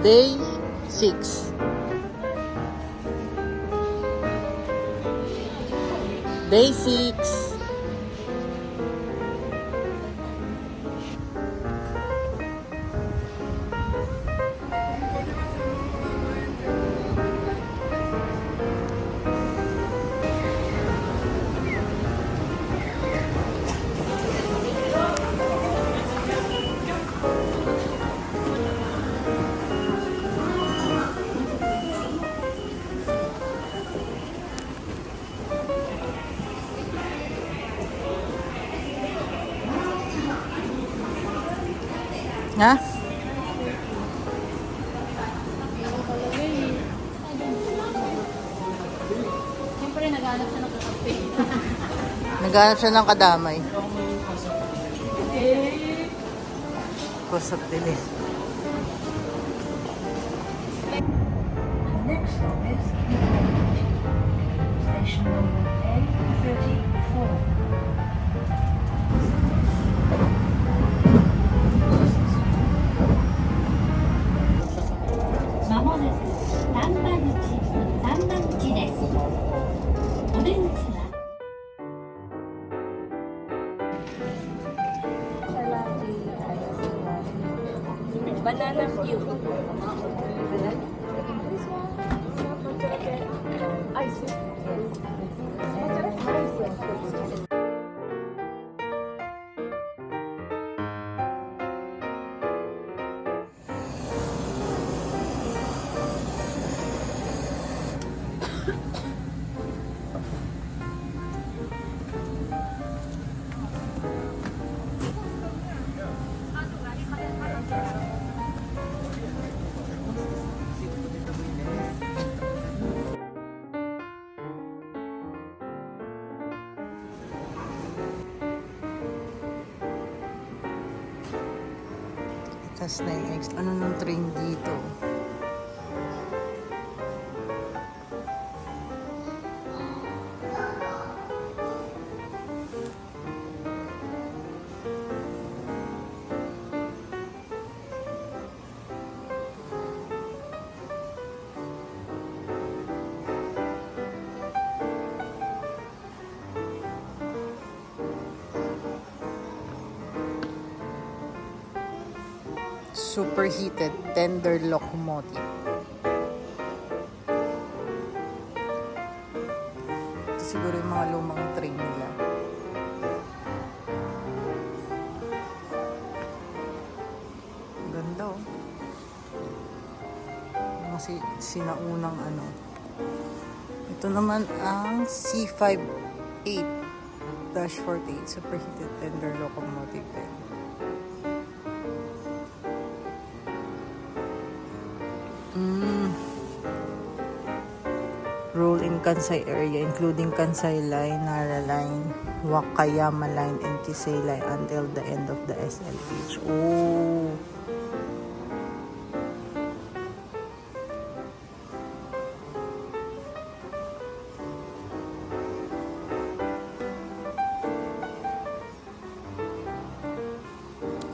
Day 6. Day 6. Ha? Siyempre, naghanap siya ng kakape. Naghanap siya ng kadamay. Kusap din eh. Next stop is station number A34. まもなく丹波口です。お出口は Banana cube. Tapos na yung ano nung train dito. Superheated tender locomotive. Ito siguro yung mga lumang train nila. Ganda oh. Kasi sinaunang ano. Ito naman ang C58-48 superheated tender locomotive. Role in Kansai area including Kansai Line, Nara Line, Wakayama Line, and Kisei Line until the end of the SLH. Oh!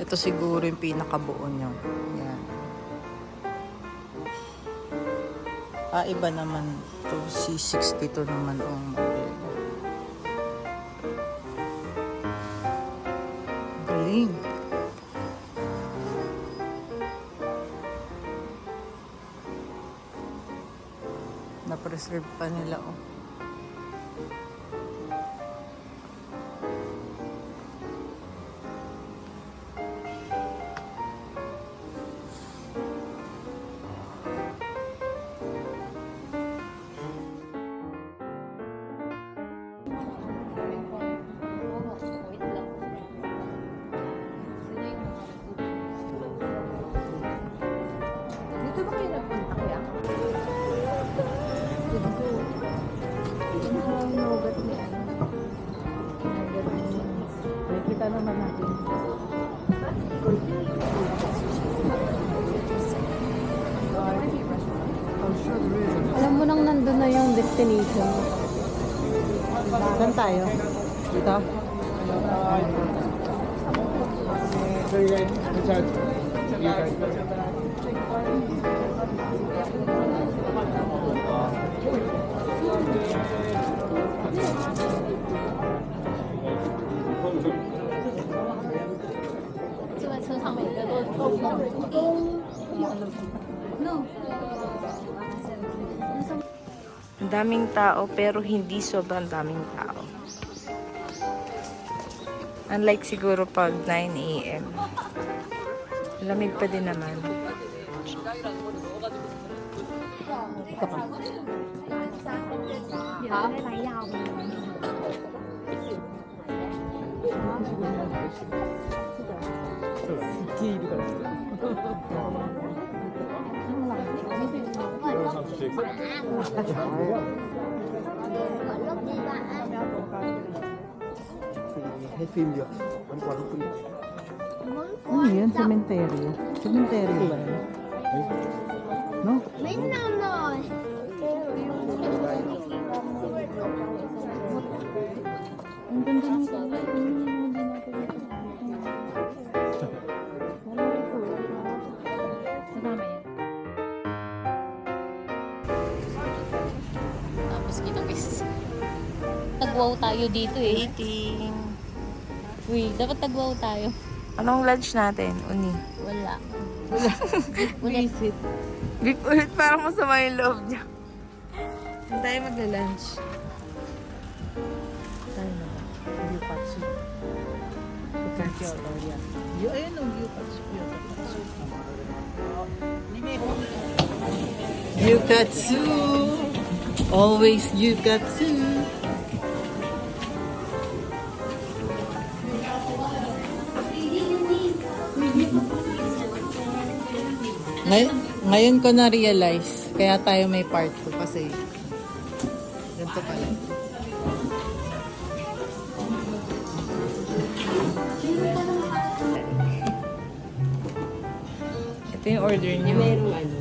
Ito siguro yung pinakabuo niyo. Yan. Iba naman to C62 naman ang model. Galing. Na-preserve pa nila oh. Dito ba kayo nagpunta kaya? Nogat ni ano. Kita naman natin. Alam mo nang nandun na yung destination. Saan tayo? Dito? Ang daming tao pero hindi sobrang daming tao. Unlike siguro pag 9 a.m. Lamig pa din naman. Hết phim chưa? Anh qua lúc phim. Ano yun? Cementerio. Cementerio ba yun? No? Ang ganda ng kulay. Hindi natin ito. Kasama yan. Tapos kita guys. Tagwaw tayo dito eh. Eating. Uy, dapat tagwaw tayo. Anong lunch natin? Uni. Wala. Visit. Beef ulit, parang masama yung loob niya. Saan tayo magla-lunch? Tayo na ba? Gyukatsu. Gyukatsu. Ayun ang gyukatsu. Gyukatsu! Always gyukatsu! Ngayon ko na-realize, kaya tayo may part 2 kasi ganito pala. Ito yung order niyo. Merong ano.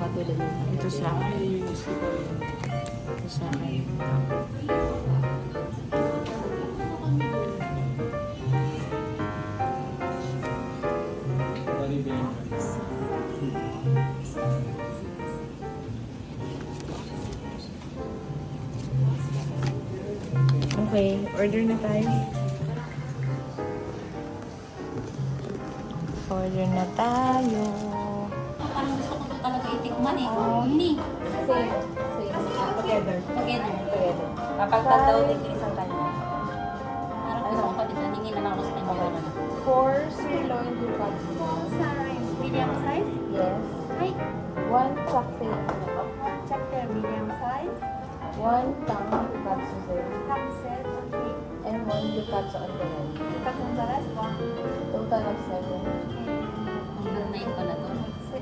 Katulad ng Ito sa akin. Ito sa akin. Okay, order na tayo. Order na tayo. Parang gusto ko talaga itikman eh. Hindi. Together. Together. Kapagtag daw din isang kanya. Parang gusto ko patignan na lang ako sa kanya. 4 sirloin gyukatsu. Medium size? Yes. はい 1 chocolate.チャックmedium size? 1 tang gyukatsu sir. Half set, okay. And 1 gyukatsu on the right. Katong daras, Total of 7. Number 9 pala to. 7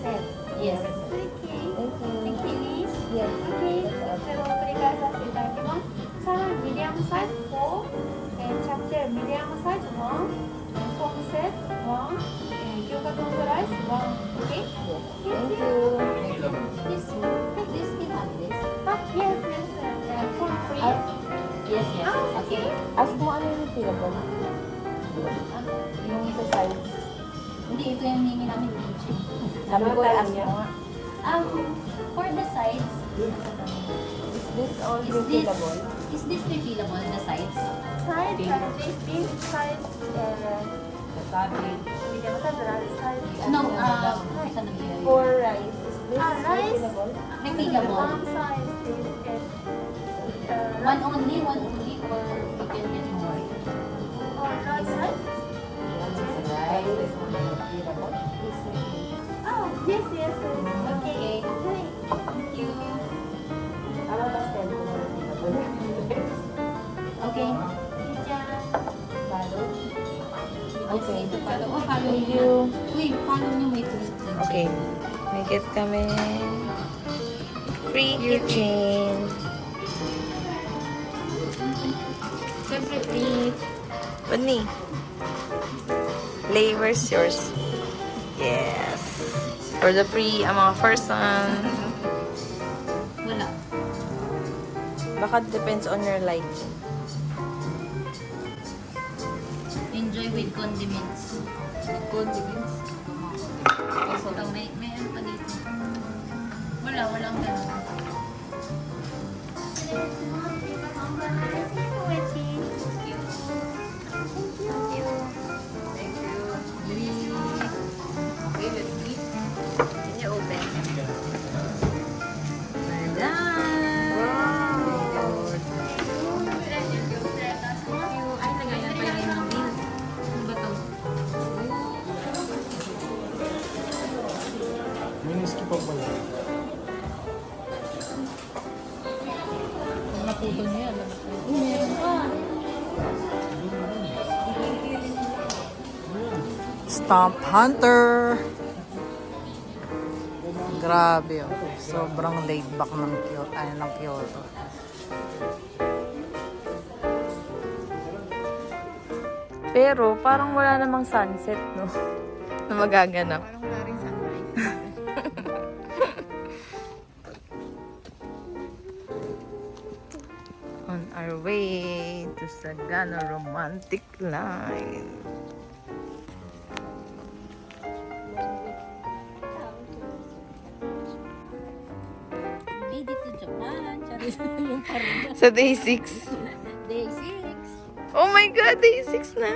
set. Yes. Okay. Thank you. Thank you. Yes. Okay. それを繰り返させていただきます。サラミディアムサイズ4、チャプチェミディアムサイズ1、コーンセット1、牛角オムライス1。Okay? Thank you. This can have this. Yes, yes. For free. Yes, yes. Okay. Ask mo ano yung refillable. Yung sa sides. Hindi, ito yung hinihingi namin. Sabi ko, ask mo nga. For the sides, Is this all is refillable? this refillable, the sides? Size, this big size, medium size, large size. No, isa na bigay. For rice, is this Rice. refillable? Refillable. One size is One only, or we can get more. or large size. Rice is refillable. Oh, yes, yes, yes. Okay. Okay. Thank you. Ano pastel ko na refillable? Okay. Follow? Okay. Ito follow. Oh, follow Thank niyo. you. Uy, follow niyo may food. Okay. May get kami free kitchen. Siyempre free. Bunny. Lay, where's yours? Yes. For the free, ang mga person. Wala. Baka depends on your liking. Enjoy with condiments. Condiments. So, may ano pa dito. Walang ganun. Okay, let's eat. Can you open? Ay, lagayan pa yun ng meal. Ano ba to? Miniski pa pala. Naputo niya. Stomp Hunter. Grabe oh. Sobrang laid back ng Kyoto. Pero parang wala namang sunset, no? Na magaganap. Parang wala rin sunrise. On our way to Sagana Romantic Line. Made it to Japan. Charis yung parang Sa day 6. day 6. Oh my God, day 6 na!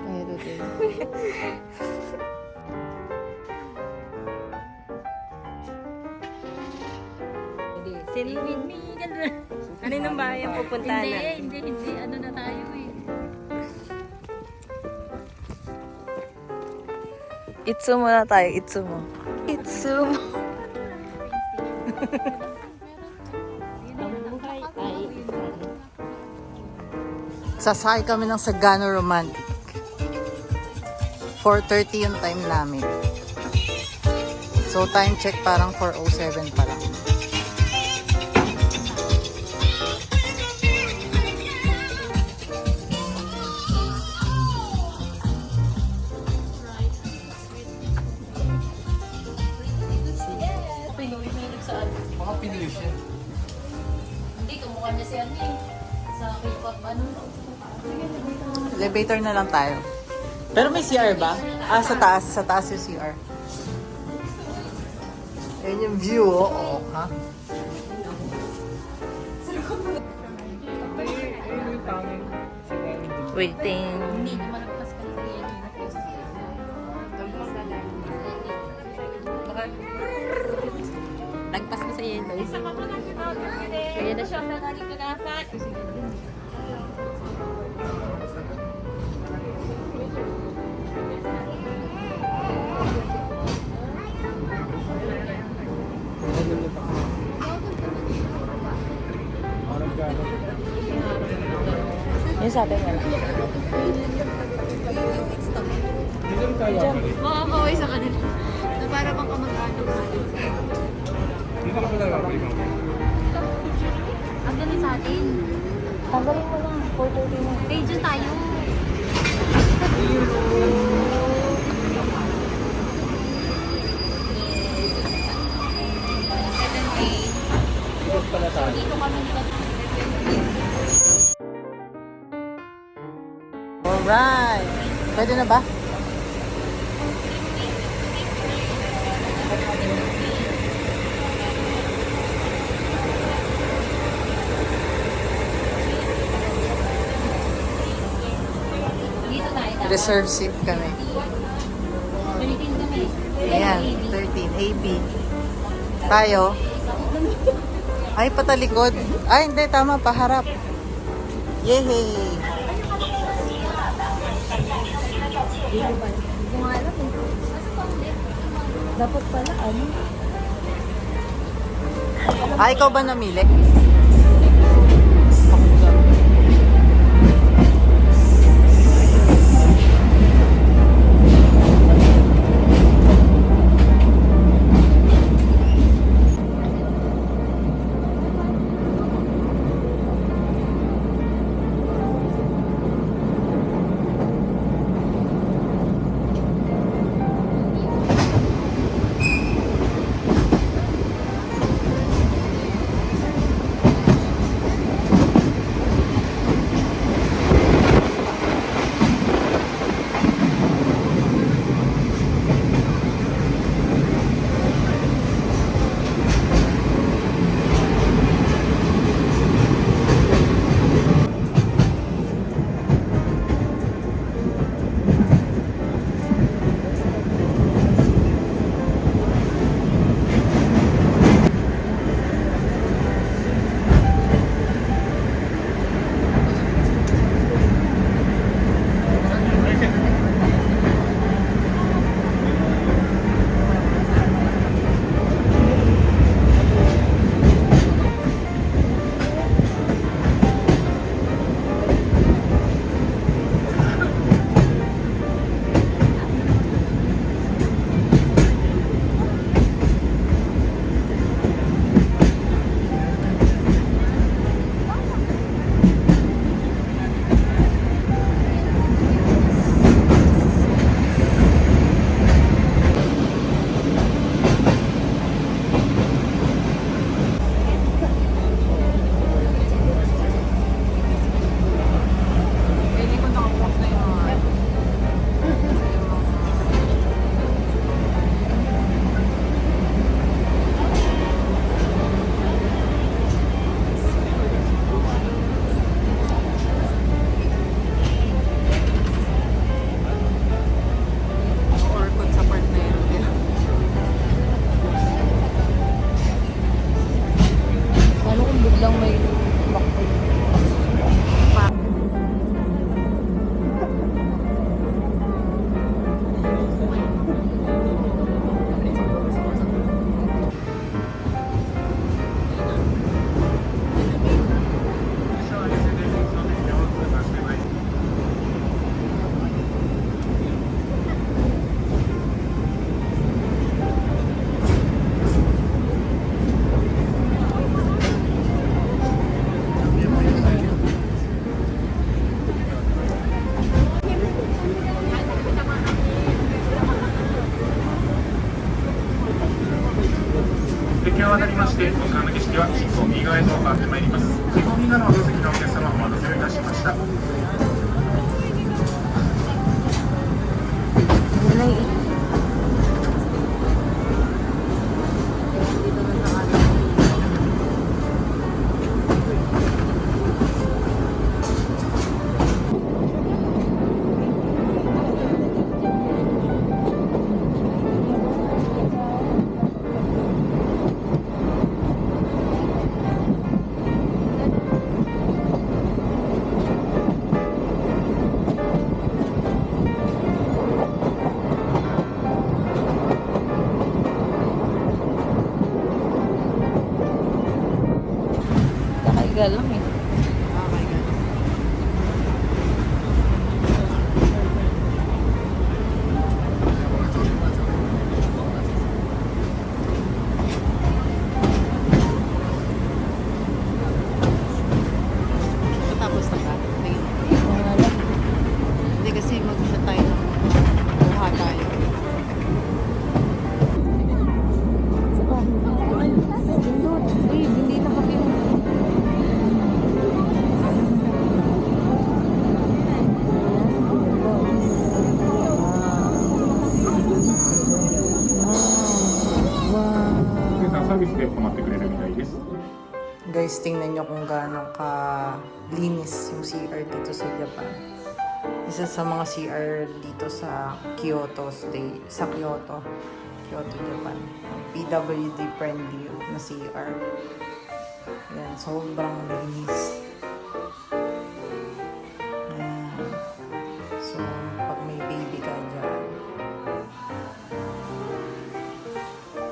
Ay, ito din. Sino with me? Ano nang bayan pupunta na? Hindi. Ano na tayo eh. Itsumo na tayo, Itsumo. Itsumo. Ang buhay ay Sasakay kami ng Sagana Romantic. 4:30 yung time namin. So time check parang 4:07 pa lang. Mga Pinoy siya. Hindi, kamukha niya si ano eh. Sa K-pop, ano? Elevator na lang tayo. Pero may CR ba? Ah, sa taas. Sa taas yung CR. Ayan yung view, oh. Ha? Waiting. Hindi, malagpas ka na sa yan. Lagpas na sa yellow. Kaya na siya. Yung sabi mo lang. Makakaway sa kanila. Na para bang kamag-anak natin. Ang galing sa atin. Tanggalin mo lang. 4:30 na. Page dyan tayo. Dito kami Alright. Pwede na ba? dito tayo. Reserve seat kami. 13 kami. Ayan, 13. AB. Tayo. Ay, patalikod. Ay, hindi. Tama. Paharap. Yehey! Kung alam eh. Dapat pala ano? Ah, ikaw ba namili? 鉄橋を渡りまして、こちらの景色は進行右側へと変わってまいります。進行右側の窓席のお客様お待たせをいたしました。 Kakaiga lang eh. Tapos na ka? Hindi kasi mag-isa tayo ng buha tayo. Hindi nakapin. Guys, tingnan nyo kung gaano ka linis yung CR dito sa Japan. Isa sa mga CR dito sa Kyoto, Japan. PWD friendly na CR. Ayan, sobrang linis. Ayan. So, pag may baby ka dyan,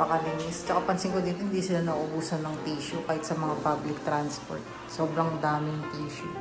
pakalinis. Tsaka pansin ko dito, hindi sila nauubusan ng tissue kahit sa mga public transport. Sobrang daming tissue.